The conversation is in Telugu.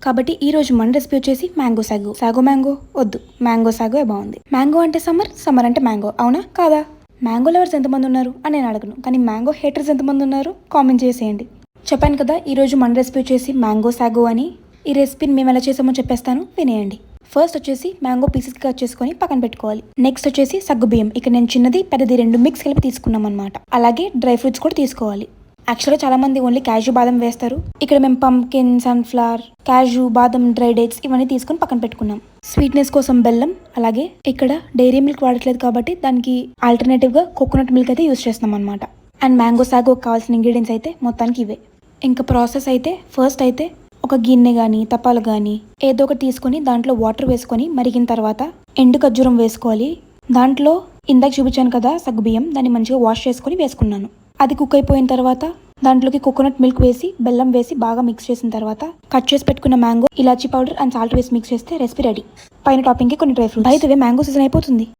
కాబట్టి ఈ రోజు మన రెసిపీ వచ్చేసి మ్యాంగో సాగు. సాగో మ్యాంగో వద్దు, మ్యాంగో సాగో బాగుంది. మ్యాంగో అంటే సమ్మర్, సమ్మర్ అంటే మ్యాంగో, అవునా కాదా? మ్యాంగో లవర్స్ ఎంతమంది ఉన్నారు అని నేను అడగను, కానీ మ్యాంగో హేటర్స్ ఎంతమంది ఉన్నారు కామెంట్ చేసేయండి. చెప్పాను కదా ఈ రోజు మన రెసిపీ వచ్చేసి మ్యాంగో సాగో అని. ఈ రెసిపీని మేము ఎలా చేసామో చెప్పేస్తాను, వినేయండి. ఫస్ట్ వచ్చేసి మ్యాంగో పీసెస్ కట్ చేసుకొని పక్కన పెట్టుకోవాలి. నెక్స్ట్ వచ్చేసి సగ్గు బియ్యం, ఇక్కడ నేను చిన్నది పెద్దది రెండు మిక్స్ కలిపి తీసుకున్నాం అనమాట. అలాగే డ్రై ఫ్రూట్స్ కూడా తీసుకోవాలి. యాక్చువల్గా చాలా మంది ఓన్లీ క్యాజు బాదం వేస్తారు. ఇక్కడ మేము పంకిన్, సన్ఫ్లవర్, క్యాజు, బాదం, డ్రై డేట్స్ ఇవన్నీ తీసుకొని పక్కన పెట్టుకున్నాం. స్వీట్నెస్ కోసం బెల్లం, అలాగే ఇక్కడ డైరీ మిల్క్ వాడట్లేదు కాబట్టి దానికి ఆల్టర్నేటివ్గా కోకోనట్ మిల్క్ అయితే యూస్ చేస్తున్నాం అనమాట. అండ్ మ్యాంగో సాగో కావాల్సిన ఇంగ్రీడియంట్స్ అయితే మొత్తానికి ఇవే. ఇంకా ప్రాసెస్ అయితే ఫస్ట్ అయితే ఒక గిన్నె కానీ తపాలు కానీ ఏదో ఒకటి తీసుకొని దాంట్లో వాటర్ వేసుకొని మరిగిన తర్వాత ఎండు ఖర్జూరం వేసుకోవాలి. దాంట్లో ఇందాక చూపించాను కదా సగ్గుబియ్యం, దాన్ని మంచిగా వాష్ చేసుకొని వేసుకున్నాను. అది కుక్ అయిపోయిన తర్వాత దాంట్లోకి కోకోనట్ మిల్క్ వేసి బెల్లం వేసి బాగా మిక్స్ చేసిన తర్వాత కట్ చేసి పెట్టుకున్న mango, elaichi powder and salt వేసి మిక్స్ చేస్తే రెసిపీ రెడీ. పైన టాపింగ్కి కొన్ని డ్రై ఫ్రూట్స్. అయితే మ్యాంగో సీజన్ అయిపోతుంది.